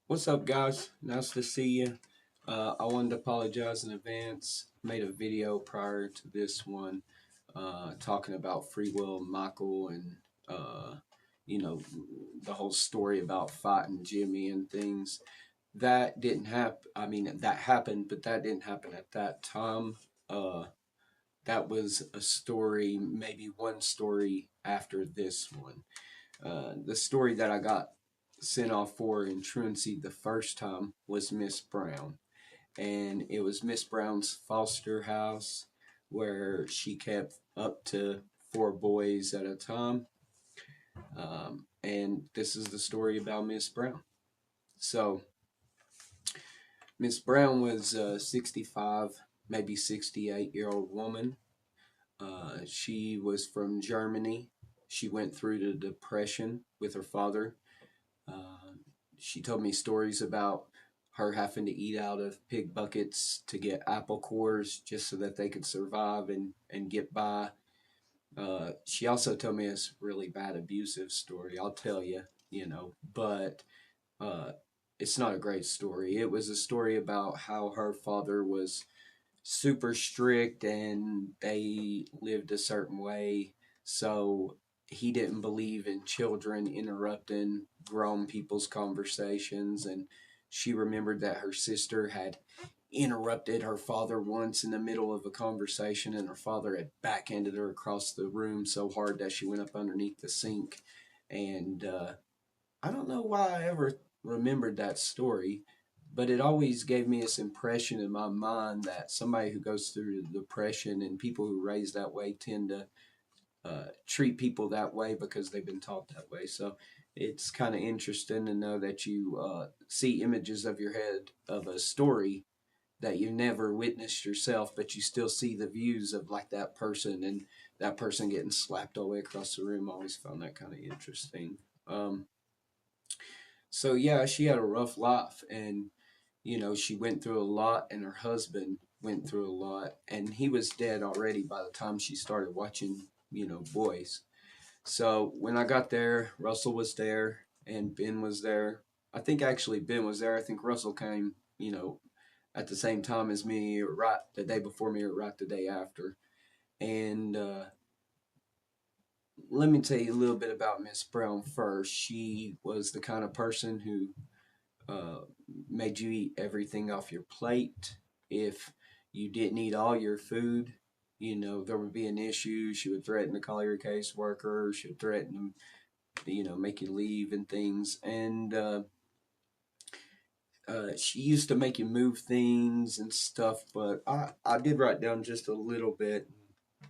What's up, guys? Nice to see you. I wanted to apologize in advance. Made a video prior to this one talking about Free Will and Michael and, uh, you know, the whole story about fighting Jimmy and things. That didn't happen. I mean, that happened, but that didn't happen at that time. Uh, that was a story, maybe one story after this one. The story that I got sent off for in truancy the first time was Miss Brown. And it was Miss Brown's foster house where she kept up to four boys at a time. And this is the story about Miss Brown. So, Miss Brown was a 65, maybe 68-year-old woman. She was from Germany. She went through the Depression with her father. Uh, she told me stories about her having to eat out of pig buckets to get apple cores just so that they could survive and get by. She also told me this really bad abusive story. I'll tell you, but uh, it's not a great story. It was a story about how her father was super strict and they lived a certain way. So he didn't believe in children interrupting grown people's conversations. And she remembered that her sister had interrupted her father once in the middle of a conversation, and her father had backhanded her across the room so hard that she went up underneath the sink. And I don't know why I ever remembered that story, but it always gave me this impression in my mind that somebody who goes through depression and people who raise that way tend to treat people that way because they've been taught that way. So it's kind of interesting to know that you see images of your head of a story that you never witnessed yourself, but you still see the views of like that person and that person getting slapped all the way across the room. I always found that kind of interesting. So yeah, she had a rough life, and she went through a lot, and her husband went through a lot, and he was dead already by the time she started watching, boys. So when I got there, Russell was there and Ben was there. I think actually Ben was there. I think Russell came, at the same time as me, or right the day before me, or right the day after. And let me tell you a little bit about Miss Brown first. She was the kind of person who uh, made you eat everything off your plate. If you didn't eat all your food, there would be an issue. She would threaten to call your caseworker. She would threaten to, make you leave and things. And she used to make you move things and stuff. But I did write down just a little bit.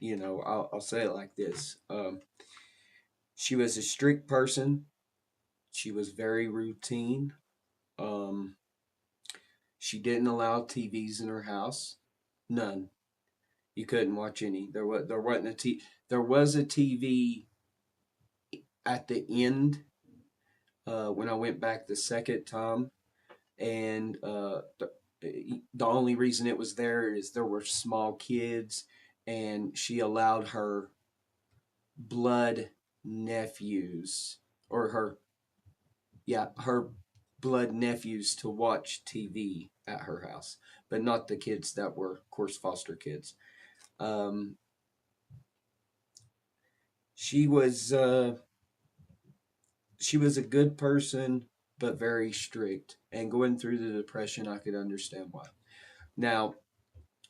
I'll say it like this. She was a strict person. She was very routine. Um, she didn't allow TVs in her house. None. You couldn't watch any. There was a TV at the end when I went back the second time, and the only reason it was there is there were small kids, and she allowed her blood nephews or her blood nephews to watch TV at her house, but not the kids that were, of course, foster kids. Um, she was she was a good person, but very strict. And going through the depression, I could understand why. Now,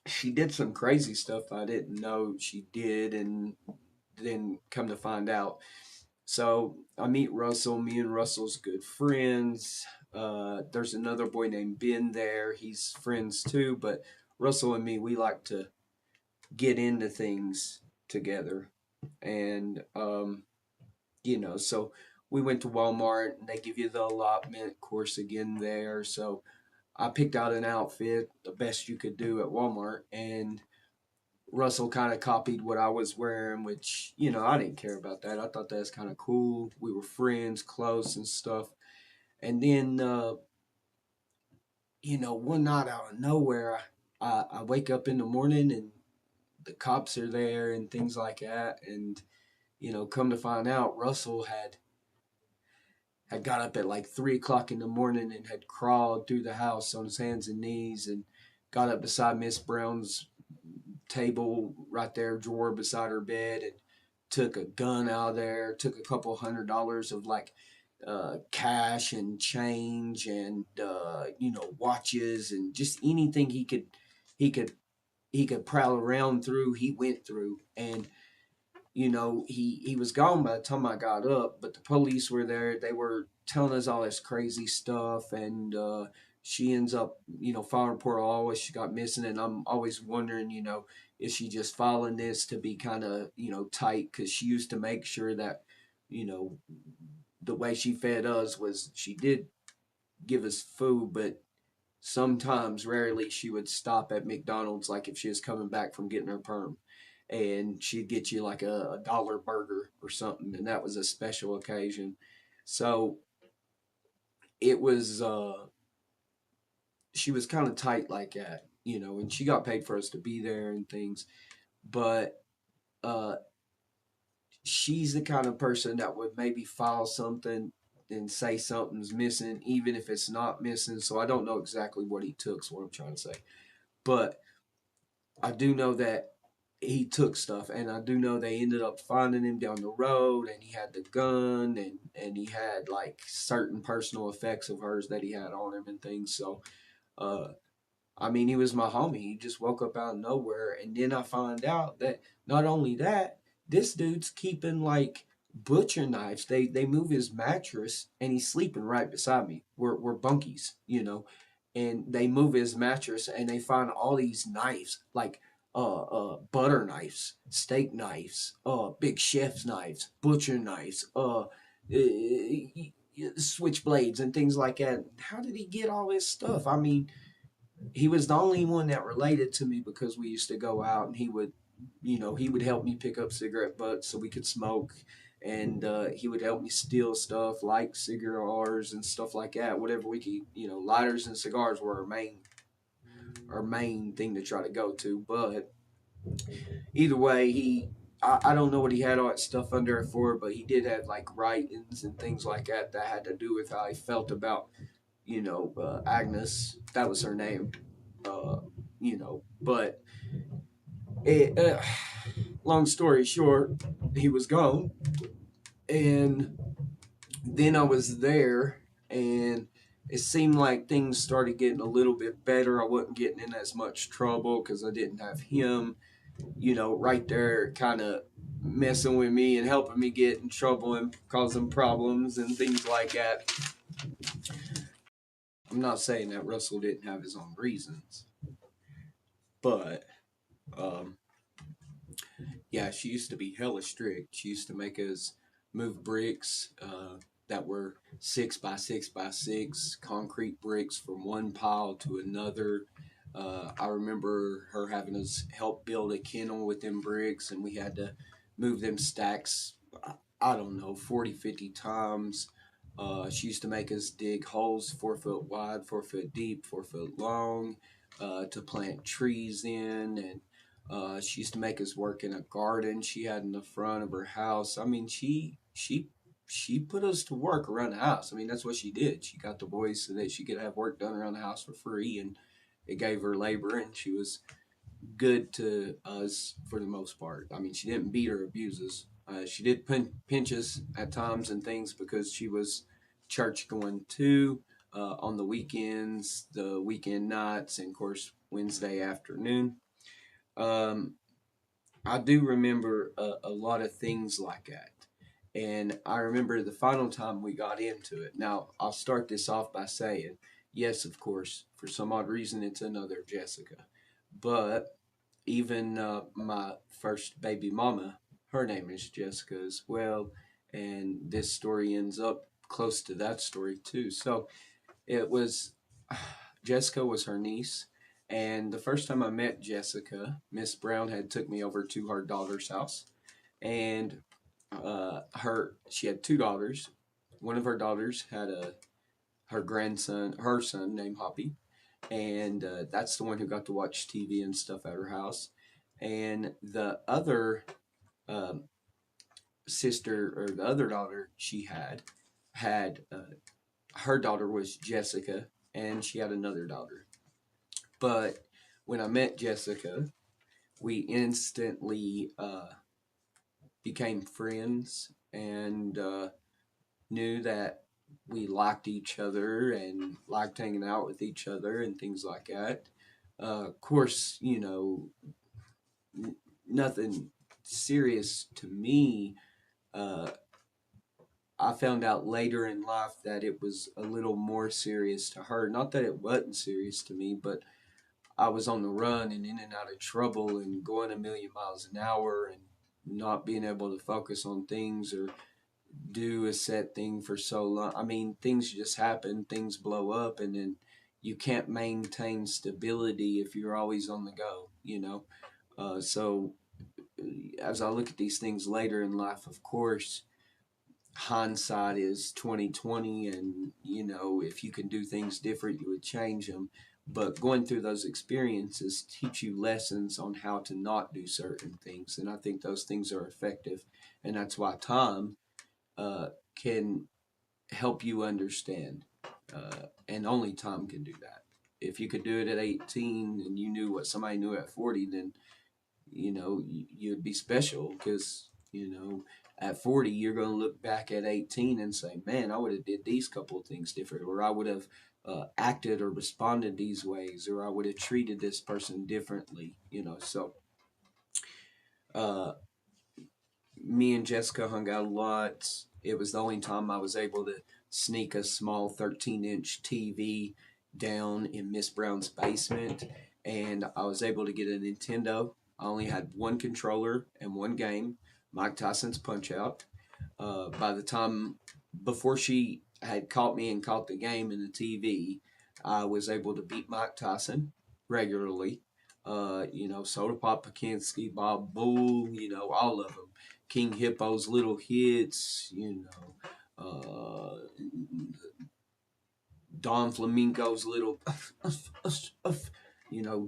she did some crazy stuff I didn't know she did, and then come to find out. So I meet Russell. Me and Russell's good friends. There's another boy named Ben there. He's friends too, but Russell and me, we like to get into things together. And so we went to Walmart and they give you the allotment course again there. So I picked out an outfit, the best you could do at Walmart, and Russell kind of copied what I was wearing, which, I didn't care about that. I thought that was kind of cool. We were friends, close and stuff. And then, one night out of nowhere, I wake up in the morning and the cops are there and things like that. And, come to find out, Russell had had got up at like 3 o'clock in the morning and had crawled through the house on his hands and knees and got up beside Miss Brown's table right there, drawer beside her bed, and took a gun out of there, took a couple $100 of like cash and change and watches and just anything he could he could prowl around through. He went through, and he was gone by the time I got up, but the police were there. They were telling us all this crazy stuff, and she ends up, filing a report always she got missing, and I'm always wondering, is she just filing this to be kind of, tight? Because she used to make sure that, you know, the way she fed us was she did give us food, but sometimes, rarely, she would stop at McDonald's, like if she was coming back from getting her perm, and she'd get you like a dollar burger or something, and that was a special occasion. So it was, she was kind of tight like that, and she got paid for us to be there and things, but uh, she's the kind of person that would maybe file something and say something's missing, even if it's not missing. So I don't know exactly what he took, is what I'm trying to say. But I do know that he took stuff, and I do know they ended up finding him down the road, and he had the gun, and he had like certain personal effects of hers that he had on him and things. So, uh, I mean, he was my homie. He just woke up out of nowhere, and then I find out that not only that, this dude's keeping like butcher knives. They move his mattress, and he's sleeping right beside me. We're bunkies, and they move his mattress, and they find all these knives, like butter knives, steak knives, big chef's knives, butcher knives, switchblades, and things like that. How did he get all this stuff? I mean, he was the only one that related to me because we used to go out, and he would help me pick up cigarette butts so we could smoke, and he would help me steal stuff like cigars and stuff like that, whatever we could. Lighters and cigars were our main thing to try to go to. But either way, I don't know what he had all that stuff under it for, but he did have like writings and things like that that had to do with how he felt about Agnes. That was her name. But it, long story short, he was gone, and then I was there, and it seemed like things started getting a little bit better. I wasn't getting in as much trouble because I didn't have him, right there, kind of messing with me and helping me get in trouble and causing problems and things like that. I'm not saying that Russell didn't have his own reasons, but um, yeah, she used to be hella strict. She used to make us move bricks that were 6 by 6 by 6 concrete bricks from one pile to another. I remember her having us help build a kennel with them bricks, and we had to move them stacks, I don't know, 40, 50 times. She used to make us dig holes 4 foot wide, 4 foot deep, 4 foot long, to plant trees in, and she used to make us work in a garden she had in the front of her house. I mean, she put us to work around the house. I mean, that's what she did. She got the boys so that she could have work done around the house for free, and it gave her labor, and she was good to us for the most part. I mean, she didn't beat or abuse us. She did pinch us at times and things because she was church going too, on the weekends, the weekend nights, and of course Wednesday afternoon. Um, I do remember a lot of things like that. And I remember the final time we got into it. Now, I'll start this off by saying, yes, of course, for some odd reason, it's another Jessica. But even my first baby mama, her name is Jessica as well. And this story ends up close to that story too. So it was, Jessica was her niece. And the first time I met Jessica, Miss Brown had took me over to her daughter's house, and she had 2 daughters. One of her daughters had her son named Hoppy, and that's the one who got to watch TV and stuff at her house. And the other um, sister, or the other daughter she had had her daughter was Jessica, and she had another daughter. But when I met Jessica, we instantly became friends and knew that we liked each other and liked hanging out with each other and things like that. Of course, nothing serious to me. Uh, I found out later in life that it was a little more serious to her. Not that it wasn't serious to me, but I was on the run and in and out of trouble and going a million miles an hour and not being able to focus on things or do a set thing for so long. I mean, things just happen, things blow up, and then you can't maintain stability if you're always on the go. So as I look at these things later in life, of course, hindsight is 2020, and if you can do things different, you would change them. But going through those experiences teach you lessons on how to not do certain things, and I think those things are effective, and that's why time uh, can help you understand, and only time can do that. If you could do it at 18 and you knew what somebody knew at 40, then you'd be special, because at 40 you're going to look back at 18 and say, man, I would have did these couple of things different, or I would have acted or responded these ways, or I would have treated this person differently. So uh, me and Jessica hung out a lot. It was the only time I was able to sneak a small 13-inch TV down in Miss Brown's basement, and I was able to get a Nintendo. I only had one controller and one game, Mike Tyson's Punch Out. By the time, before she had caught me and caught the game and the TV, I was able to beat Mike Tyson regularly. Soda Pop Pakinski, Bob Bull, all of them. King Hippo's Little Hits, Don Flamenco's Little,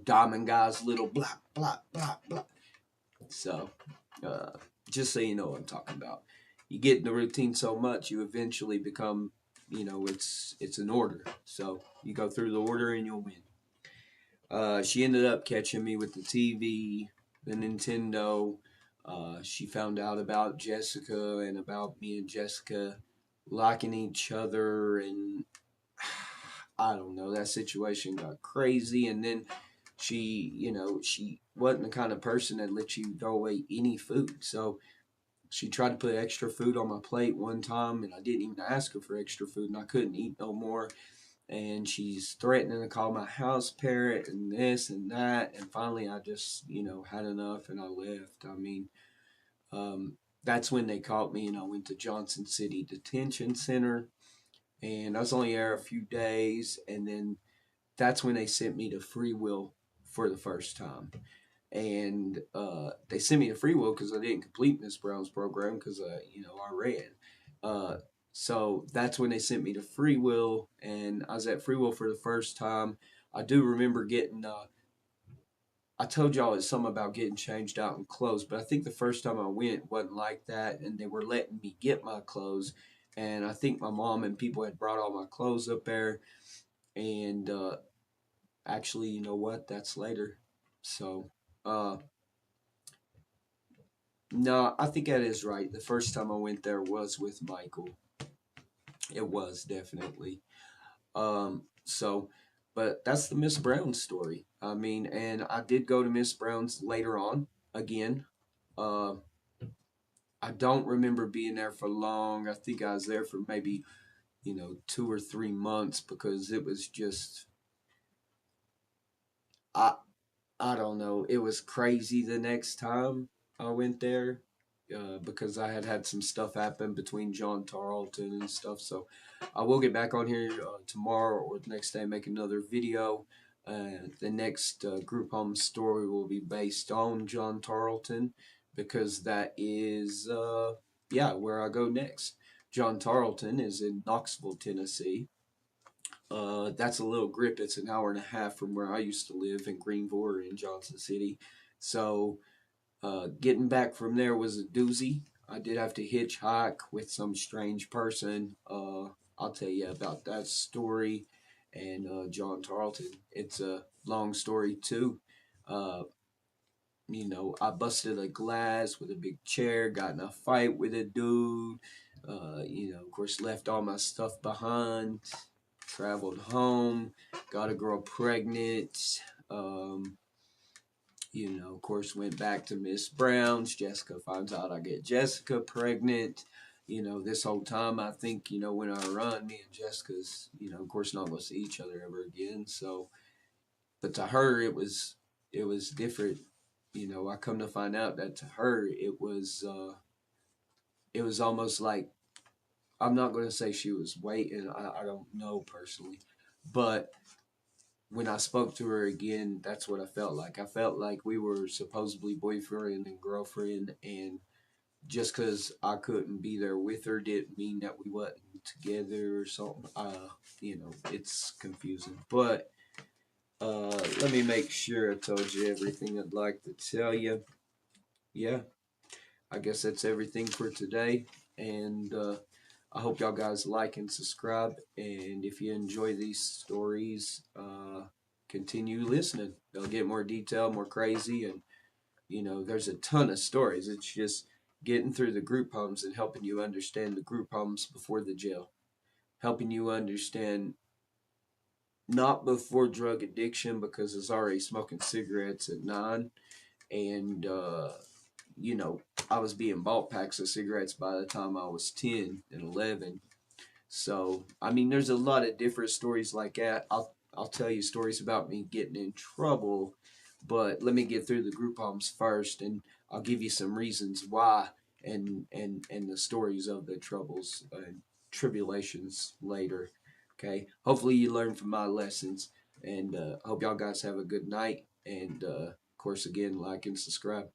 Diamond Guy's Little blah, blah, blah, blah. So, uh, just so you know what I'm talking about. You get in the routine so much, you eventually become, it's an order. So you go through the order and you'll win. She ended up catching me with the TV, the Nintendo. She found out about Jessica and about me and Jessica liking each other, and I don't know, that situation got crazy. And then she wasn't the kind of person that let you throw away any food. So she tried to put extra food on my plate one time, and I didn't even ask her for extra food, and I couldn't eat no more. And she's threatening to call my house parent and this and that. And finally, I just, had enough and I left. I mean, that's when they caught me, and I went to Johnson City Detention Center. And I was only there a few days. And then that's when they sent me to Free Will for the first time. And they sent me to Free Will because I didn't complete Miss Brown's program because, I ran. Uh, so that's when they sent me to Free Will, and I was at Free Will for the first time. I do remember getting, I told y'all it's something about getting changed out in clothes, but I think the first time I went wasn't like that, and they were letting me get my clothes. And I think my mom and people had brought all my clothes up there, and actually, you know what? That's later. So, no, I think that is right. The first time I went there was with Michael. It was definitely. So, but that's the Miss Brown story. I mean, and I did go to Miss Brown's later on again. Uh, I don't remember being there for long. I think I was there for maybe, 2 or 3 months, because it was just, I I don't know. It was crazy the next time I went there, because I had had some stuff happen between John Tarleton and stuff. So I will get back on here tomorrow or the next day and make another video. The next group home story will be based on John Tarleton, because that is, where I go next. John Tarleton is in Knoxville, Tennessee. That's a little grip. It's an hour and a half from where I used to live in Greenville or in Johnson City. So getting back from there was a doozy. I did have to hitchhike with some strange person. I'll tell you about that story. And John Tarleton. It's a long story too. Uh, I busted a glass with a big chair, got in a fight with a dude. Of course, left all my stuff behind. Traveled home, got a girl pregnant. Um, of course, went back to Miss Brown's. Jessica finds out I get Jessica pregnant. This whole time I think, when I run, me and Jessica's, of course, not going to see each other ever again. So, but to her, it was different. I come to find out that to her, it was almost like, I'm not going to say she was waiting. I don't know personally, but when I spoke to her again, that's what I felt like. I felt like we were supposedly boyfriend and girlfriend, and just because I couldn't be there with her didn't mean that we wasn't together or something. It's confusing. But let me make sure I told you everything I'd like to tell you. Yeah, I guess that's everything for today. And I hope y'all guys like and subscribe. And if you enjoy these stories, continue listening. They'll get more detailed, more crazy, and there's a ton of stories. It's just getting through the group homes and helping you understand the group homes before the jail, helping you understand not before drug addiction because it's already smoking cigarettes at 9, and you know I was being bought packs of cigarettes by the time I was 10 and 11. So, I mean, there's a lot of different stories like that. I'll tell you stories about me getting in trouble, but let me get through the group homes first, and I'll give you some reasons why, and the stories of the troubles and tribulations later. Okay. Hopefully, you learn from my lessons, and hope y'all guys have a good night. And of course, again, like and subscribe.